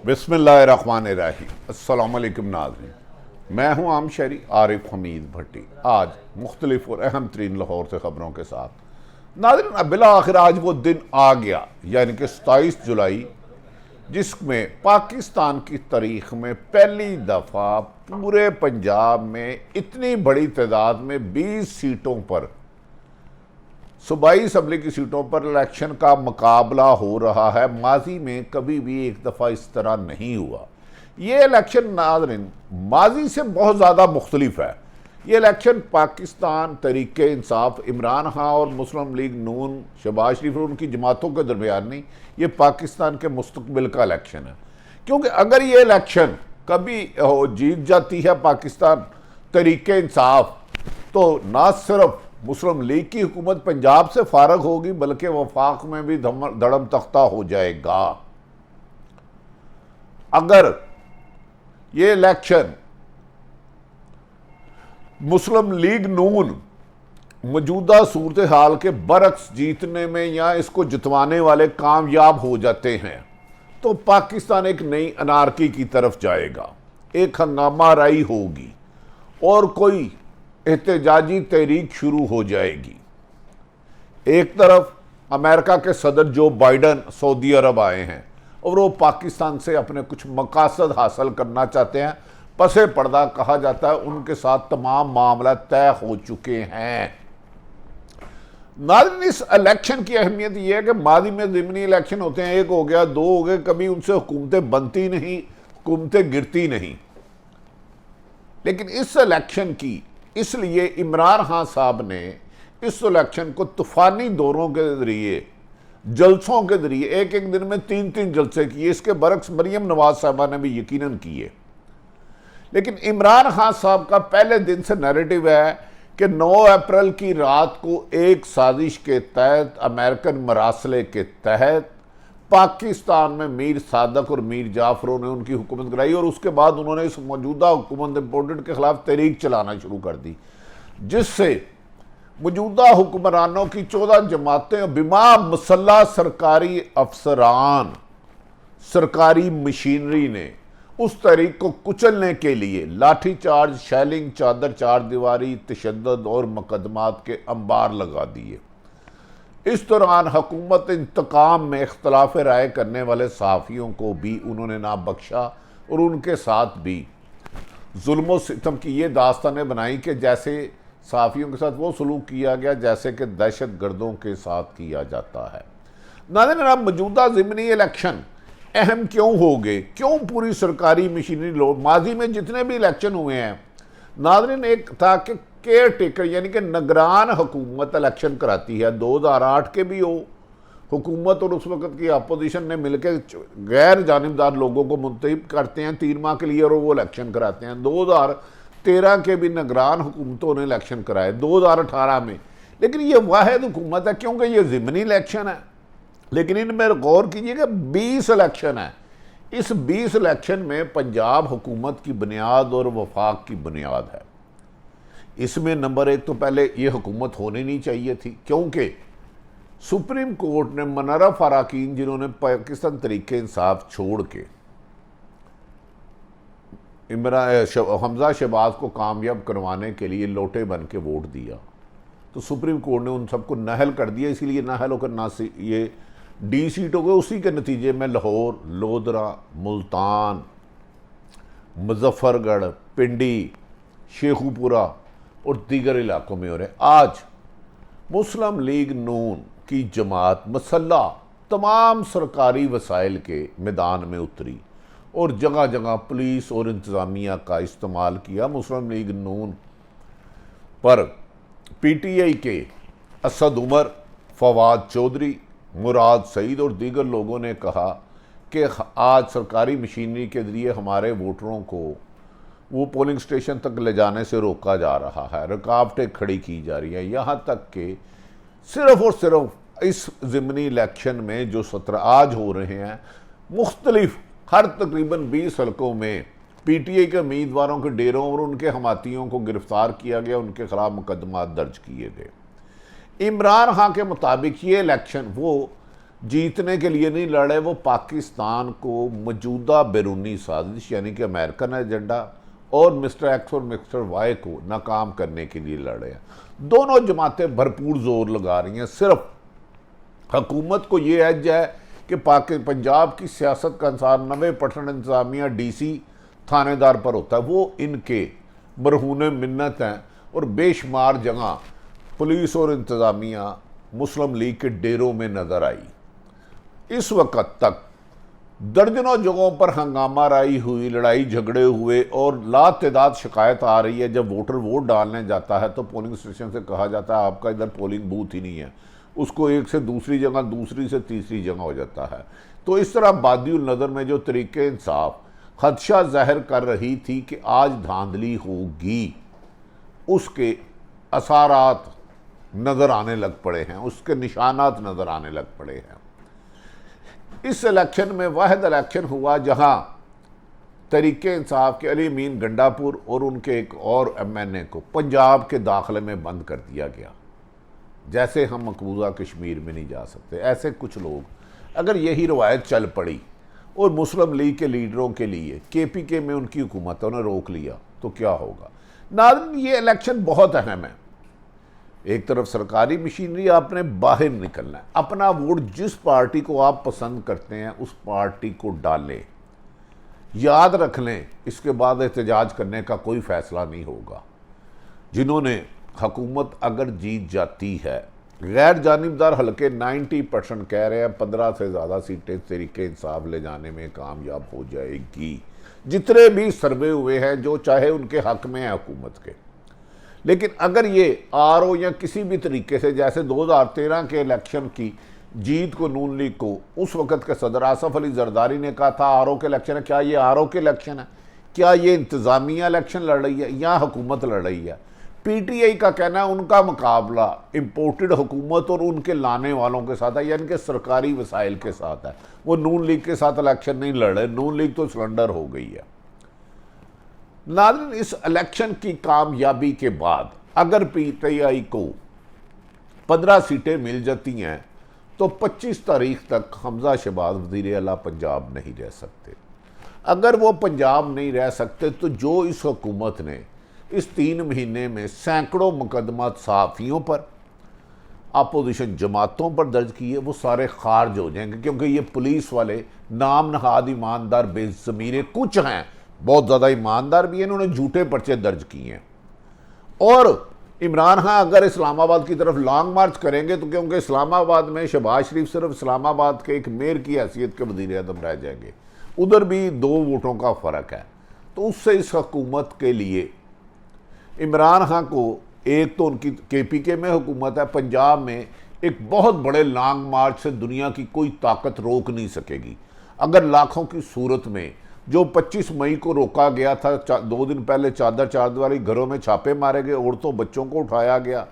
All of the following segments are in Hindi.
बिस्मिल्लाहिर्रहमानिर्रहीम। अस्सलाम वालेकुम नाज़रीन, मैं हूँ आम शहरी आरिफ हमीद भट्टी। आज मुख्तलिफ और अहम तरीन लाहौर से ख़बरों के साथ नाज़रीन, बिला आखिर आज वो दिन आ गया, यानी कि 27 जुलाई, जिसमें पाकिस्तान की तारीख में पहली दफ़ा पूरे पंजाब में इतनी बड़ी तादाद में 20 सीटों पर, सूबाई असम्बली की सीटों पर इलेक्शन का मुकाबला हो रहा है। माजी में कभी भी एक दफ़ा इस तरह नहीं हुआ। ये इलेक्शन नाज़रीन माजी से बहुत ज़्यादा मुख्तलिफ है। ये इलेक्शन पाकिस्तान तहरीक इंसाफ, इमरान खान और मुस्लिम लीग नून, शहबाज शरीफ और उनकी जमातों के दरमियान नहीं, ये पाकिस्तान के मुस्तकबिल का इलेक्शन है। क्योंकि अगर ये इलेक्शन कभी जीत जाती है पाकिस्तान तहरीक इंसाफ, तो ना सिर्फ मुस्लिम लीग की हुकूमत पंजाब से फारग होगी, बल्कि वफाक में भी धड़म तख्ता हो जाएगा। अगर ये इलेक्शन मुस्लिम लीग नून मौजूदा सूरत हाल के बरक्स जीतने में या इसको जितवाने वाले कामयाब हो जाते हैं, तो पाकिस्तान एक नई अनारकी की तरफ जाएगा, एक हंगामा राई होगी और कोई एहतजाजी तहरीक शुरू हो जाएगी। एक तरफ अमेरिका के सदर जो बाइडन सऊदी अरब आए हैं और वो पाकिस्तान से अपने कुछ मकासद हासिल करना चाहते हैं। पसे पर्दा कहा जाता है उनके साथ तमाम मामला तय हो चुके हैं। नाज़रीन, इस इलेक्शन की अहमियत यह है कि मादी में ज़िमनी इलेक्शन होते हैं, एक हो गया, दो हो गए, कभी उनसे हुकूमतें बनती नहीं, हुकूमतें गिरती नहीं। लेकिन इस इलेक्शन की इसलिए इमरान खान साहब ने इस इलेक्शन को तूफानी दौरों के जरिए, जलसों के जरिए, एक एक दिन में 3-3 जलसे किए। इसके बरक्स मरियम नवाज साहबा ने भी यकीनन किए। लेकिन इमरान खान साहब का पहले दिन से नैरेटिव है कि 9 अप्रैल की रात को एक साजिश के तहत, अमेरिकन मरासले के तहत पाकिस्तान में मीर सादक और मीर जाफरों ने उनकी हुकूमत कराई और उसके बाद उन्होंने इस मौजूदा हुकूमत इम्पोर्टेड के खिलाफ तहरीक चलाना शुरू कर दी, जिससे मौजूदा हुक्मरानों की 14 जमातें और बिमा मुसल्ला सरकारी अफसरान, सरकारी मशीनरी ने उस तहरीक को कुचलने के लिए लाठीचार्ज, शैलिंग, चादर चार दीवारी, तशद्दुद और मुकदमात के अंबार लगा दिए। इस दौरान हुकूमत इंतकाम में इख्तलाफ राय करने वाले सहाफ़ियों को भी उन्होंने ना बख्शा और उनके साथ भी जुल्म सितम की ये दास्तानें बनाई कि जैसे सहाफ़ियों के साथ वो सलूक किया गया जैसे कि दहशत गर्दों के साथ किया जाता है। नाज़रीन, अब मौजूदा ज़िमनी इलेक्शन अहम क्यों हो गए, क्यों पूरी सरकारी मशीनरी लोग, माजी में जितने भी इलेक्शन हुए हैं नाज़रीन, एक था कि केयर टेकर यानी कि निगरान हुकूमत इलेक्शन कराती है। 2008 के भी हो हुकूमत और उस वक़्त की अपोजिशन ने मिलकर गैर जानिबदार लोगों को मुंतखब करते हैं 3 माह के लिए और वो इलेक्शन कराते हैं। 2013 के भी निगरान हुकूमतों ने इलेक्शन कराए, 2018 में। लेकिन ये वाहिद हुकूमत है क्योंकि ये ज़िमनी इलेक्शन है। लेकिन इनमें गौर कीजिए कि 20 इलेक्शन है। इस 20 इलेक्शन में पंजाब हुकूमत की बुनियाद और वफाक की बुनियाद है। इसमें नंबर 1 तो पहले ये हुकूमत होनी नहीं चाहिए थी, क्योंकि सुप्रीम कोर्ट ने मुनर्रफ अरकान जिन्होंने पाकिस्तान तहरीक इंसाफ छोड़ के हमजा शहबाज को कामयाब करवाने के लिए लोटे बन के वोट दिया, तो सुप्रीम कोर्ट ने उन सबको नाअहल कर दिया। इसीलिए नाअहल होकर ना ये डी सीट हो गए। उसी के नतीजे में लाहौर, लोधरा, मुल्तान, मुजफ्फरगढ़, पिंडी, शेखुपुरा और दीगर इलाकों में हो रहे। आज मुस्लिम लीग नून की जमात मसल्ला तमाम सरकारी वसाइल के मैदान में उतरी और जगह जगह पुलिस और इंतज़ामिया का इस्तेमाल किया। मुस्लिम लीग नून पर PTI के असद उमर, फवाद चौधरी, मुराद सईद और दीगर लोगों ने कहा कि आज सरकारी मशीनरी के ज़रिए हमारे वोटरों को वो पोलिंग स्टेशन तक ले जाने से रोका जा रहा है, रुकावटें खड़ी की जा रही हैं। यहाँ तक कि सिर्फ़ और सिर्फ इस ज़िमनी इलेक्शन में जो 17 आज हो रहे हैं, मुख्तलिफ हर तकरीबन 20 हलकों में PTI के उम्मीदवारों के डेरों और उनके हमातियों को गिरफ्तार किया गया, उनके खिलाफ मुकदमा दर्ज किए गए। इमरान खान के मुताबिक ये इलेक्शन वो जीतने के लिए नहीं लड़े, वो पाकिस्तान को मौजूदा बैरूनी साजिश यानी कि अमेरिकन एजेंडा और मिस्टर एक्स और मिस्टर वाई को नाकाम करने के लिए लड़े हैं। दोनों जमातें भरपूर जोर लगा रही हैं। सिर्फ हुकूमत को ये एज है कि पंजाब की सियासत का अंसार 90% इंतजामिया DC थानेदार पर होता है, वो इनके मरहून मिन्नत हैं और बेशुमार जगह पुलिस और इंतजामिया मुस्लिम लीग के डेरों में नजर आई। इस वक्त तक दर्जनों जगहों पर हंगामा राई हुई, लड़ाई झगड़े हुए और लातादाद शिकायत आ रही है। जब वोटर वोट डालने जाता है तो पोलिंग स्टेशन से कहा जाता है आपका इधर पोलिंग बूथ ही नहीं है, उसको एक से दूसरी जगह, दूसरी से तीसरी जगह हो जाता है। तो इस तरह बादिउल नज़र में जो तरीके इंसाफ खदशा जाहिर कर रही थी कि आज धांधली होगी, उसके असारात नज़र आने लग पड़े हैं, उसके निशानात नज़र आने लग पड़े हैं। इस इलेक्शन में वाहिद इलेक्शन हुआ जहां तरीके इंसाफ के अली अमीन गंडापुर और उनके एक और MNA को पंजाब के दाखिले में बंद कर दिया गया। जैसे हम मकबूजा कश्मीर में नहीं जा सकते, ऐसे कुछ लोग, अगर यही रवायत चल पड़ी और मुस्लिम लीग के लीडरों के लिए KPK में उनकी हुकूमतों ने रोक लिया तो क्या होगा। नाज़रीन, ये इलेक्शन बहुत अहम है। एक तरफ सरकारी मशीनरी, आपने बाहर निकलना है, अपना वोट जिस पार्टी को आप पसंद करते हैं उस पार्टी को डालें। याद रख लें, इसके बाद एहतजाज करने का कोई फैसला नहीं होगा। जिन्होंने हुकूमत अगर जीत जाती है, गैर जानिबदार हल्के 90% कह रहे हैं 15 से ज़्यादा सीटें तरीके इंसाफ ले जाने में कामयाब हो जाएगी। जितने भी सर्वे हुए हैं जो चाहे उनके हक में है हुकूमत के। लेकिन अगर ये RO या किसी भी तरीके से, जैसे 2013 के इलेक्शन की जीत को नून लीग को उस वक्त के सदर आसफ अली जरदारी ने कहा था RO के इलेक्शन है, क्या ये RO के इलेक्शन है? क्या ये इंतज़ामिया इलेक्शन लड़ रही है या हुकूमत लड़ रही है? PTI का कहना है उनका मुकाबला इम्पोर्टेड हुकूमत और उनके लाने वालों के साथ है, यानी कि सरकारी वसाइल के साथ है। वो नून लीग के साथ इलेक्शन नहीं लड़ रहे, नून लीग तो सरेंडर हो गई है। नाज़रीन, इस इलेक्शन की कामयाबी के बाद अगर PTI को 15 सीटें मिल जाती हैं तो 25 तारीख तक हमजा शहबाज वज़ीर आला पंजाब नहीं रह सकते। अगर वो पंजाब नहीं रह सकते तो जो इस हुकूमत ने इस 3 महीने में सैकड़ों मुकदमा सहाफ़ियों पर, अपोजिशन जमातों पर दर्ज किए, वो सारे खारिज हो जाएंगे। क्योंकि ये पुलिस वाले नाम नहाद ईमानदार बेज़मीरे कुछ हैं, बहुत ज़्यादा ईमानदार भी हैं, इन्होंने झूठे पर्चे दर्ज किए हैं। और इमरान खान अगर इस्लामाबाद की तरफ लॉन्ग मार्च करेंगे तो क्योंकि इस्लामाबाद में शहबाज शरीफ सिर्फ इस्लामाबाद के एक मेयर की हैसियत के वज़ीर आज़म रह जाएंगे, उधर भी 2 वोटों का फ़र्क है। तो उससे इस हुकूमत के लिए इमरान खान को, एक तो उनकी KPK में हुकूमत है, पंजाब में एक बहुत बड़े लॉन्ग मार्च से दुनिया की कोई ताकत रोक नहीं सकेगी। अगर लाखों की सूरत में जो 25 मई को रोका गया था, 2 दिन पहले चादर वाली घरों में छापे मारे गए, औरतों बच्चों को उठाया गया,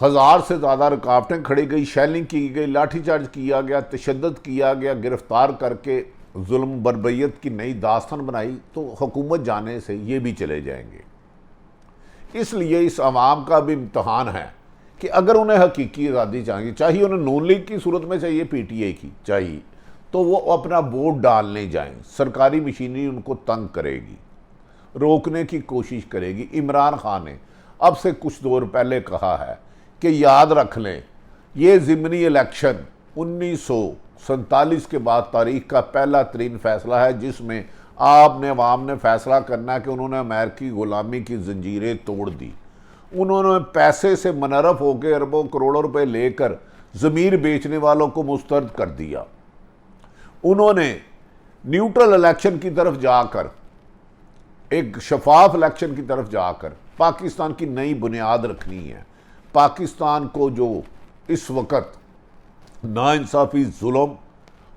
1000 से ज़्यादा रुकावटें खड़ी गई, शैलिंग की गई, लाठीचार्ज किया गया, तशद्दुद किया गया, गिरफ्तार करके जुल्म बर्बरियत की नई दास्तान बनाई, तो हुकूमत जाने से ये भी चले जाएंगे। इसलिए इस अवाम का भी इम्तहान है कि अगर उन्हें हकीकी आज़ादी चाहिए, चाहिए उन्हें नून लीग की सूरत में चाहिए, PTI की चाहिए, तो वो अपना वोट डालने जाएं। सरकारी मशीनरी उनको तंग करेगी, रोकने की कोशिश करेगी। इमरान खान ने अब से कुछ दौर पहले कहा है कि याद रख लें, ये ज़िमनी इलेक्शन 1947 के बाद तारीख का पहला तरीन फैसला है जिसमें आपने अवाम ने फैसला करना है कि उन्होंने अमेरिकी ग़ुलामी की जंजीरें तोड़ दी। उन्होंने पैसे से मनरफ होकर अरबों करोड़ों रुपए लेकर ज़मीर बेचने वालों को मुस्तरद कर दिया। उन्होंने न्यूट्रल इलेक्शन की तरफ जाकर, एक शफाफ इलेक्शन की तरफ जाकर पाकिस्तान की नई बुनियाद रखनी है। पाकिस्तान को जो इस वक्त नाइंसाफ़ी, जुल्म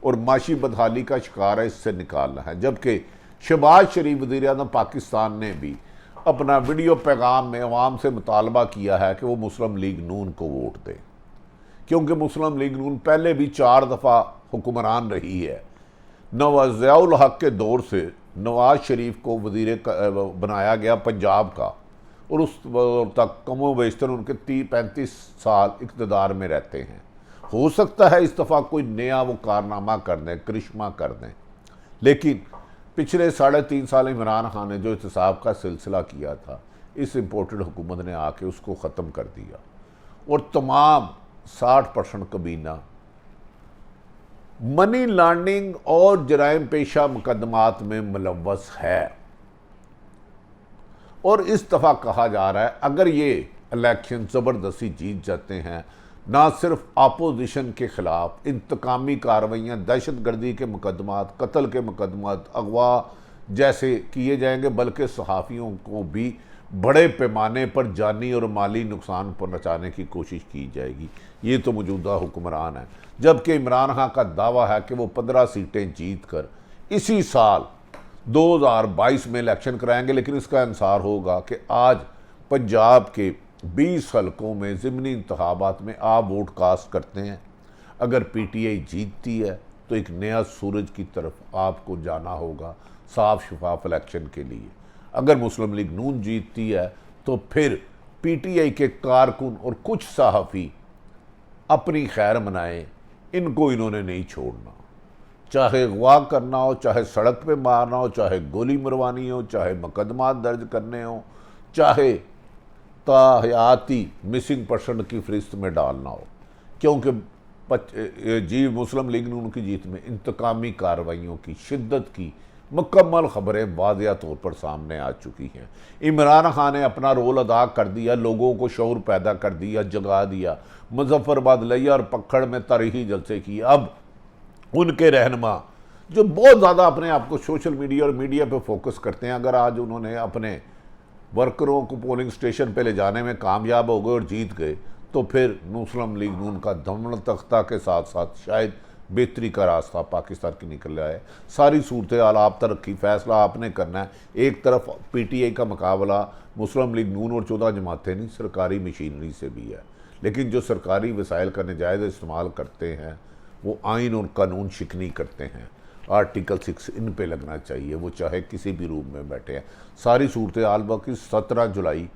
और माशी बदहाली का शिकार है, इससे निकालना है। जबकि शहबाज शरीफ वज़ीर आज़म पाकिस्तान ने भी अपना वीडियो पैगाम में अवाम से मुतालबा किया है कि वो मुस्लिम लीग नून को वोट दें, क्योंकि मुस्लिम लीग नून पहले भी 4 दफ़ा हुक्मरान रही है। ज़ियाउल हक के दौर से नवाज शरीफ को वज़ीर बनाया गया पंजाब का, और उस तक कमो बेशतर उनके 30-35 साल इक़्तिदार में रहते हैं। हो सकता है इस दफ़ा कोई नया वो कारनामा कर दें, करिश्मा कर दें, लेकिन पिछले 3.5 साल इमरान खान ने जो एहतसाब का सिलसिला किया था, इस इम्पोर्टेड हुकूमत ने आके उसको ख़त्म कर दिया और तमाम 60% कबीना मनी लॉन्ड्रिंग और जराइम पेशा मुकदमात में मुलव्वस है। और इस दफ़ा कहा जा रहा है अगर ये इलेक्शन ज़बरदस्ती जीत जाते हैं, ना सिर्फ अपोजिशन के ख़िलाफ़ इंतकामी कार्रवाइयाँ, दहशत गर्दी के मुकदमात, कत्ल के मुकदमात, अगवा जैसे किए जाएंगे, बल्कि सहाफ़ियों को भी बड़े पैमाने पर जानी और माली नुकसान पहुँचाने की कोशिश की जाएगी। ये तो मौजूदा हुक्मरान है, जबकि इमरान खान का दावा है कि वो 15 सीटें जीत कर इसी साल 2022 में इलेक्शन कराएंगे। लेकिन इसका इंसार होगा कि आज पंजाब के 20 हलकों में ज़िमनी इंतखाबात में आप वोट कास्ट करते हैं। अगर PTI जीतती है तो एक नया सूरज की तरफ आपको जाना होगा साफ शफाफ इलेक्शन के लिए। अगर मुस्लिम लीग नून जीतती है तो फिर PTI के कारकुन और कुछ सहाफ़ी अपनी खैर मनाएं, इनको इन्होंने नहीं छोड़ना। चाहे अगवा करना हो, चाहे सड़क पे मारना हो, चाहे गोली मरवानी हो, चाहे मुकदमा दर्ज करने हो, चाहे ताहयाती मिसिंग पर्सन की फहरिस्त में डालना हो, क्योंकि जी मुस्लिम लीग नून की जीत में इंतकामी कार्रवाइयों की शिद्दत की मुकम्मल खबरें वाज़िया तौर पर सामने आ चुकी हैं। इमरान खान ने अपना रोल अदा कर दिया, लोगों को शऊर पैदा कर दिया, जगा दिया, मुजफ्फरबाद, लिया और पखड़ में तारीखी जलसे किए। अब उनके रहनुमा जो बहुत ज़्यादा अपने आप को सोशल मीडिया और मीडिया पे फोकस करते हैं, अगर आज उन्होंने अपने वर्करों को पोलिंग स्टेशन पे ले जाने में कामयाब हो गए और जीत गए, तो फिर मुस्लिम लीग नून का दमन तख्ता के साथ साथ शायद बेहतरी का रास्ता पाकिस्तान की निकल रहा है। सारी सूरत हाल आप तक रखी, फैसला आपने करना है। एक तरफ PTI का मुकाबला मुस्लिम लीग नून और 14 जमातें नहीं, सरकारी मशीनरी से भी है। लेकिन जो सरकारी वसाइल का नाजायज़ इस्तेमाल करते हैं वो आइन और कानून शिकनी करते हैं। आर्टिकल 6 इन पे लगना चाहिए, वो चाहे किसी भी रूम में बैठे हैं। सारी सूरत हाल बाकी 17 जुलाई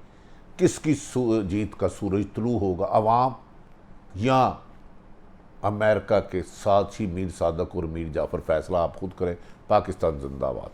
किसकी जीत का सूरज तुलू होगा, अवाम या अमेरिका के साथ ही मीर सादक और मीर जाफ़र, फैसला आप खुद करें। पाकिस्तान जिंदाबाद।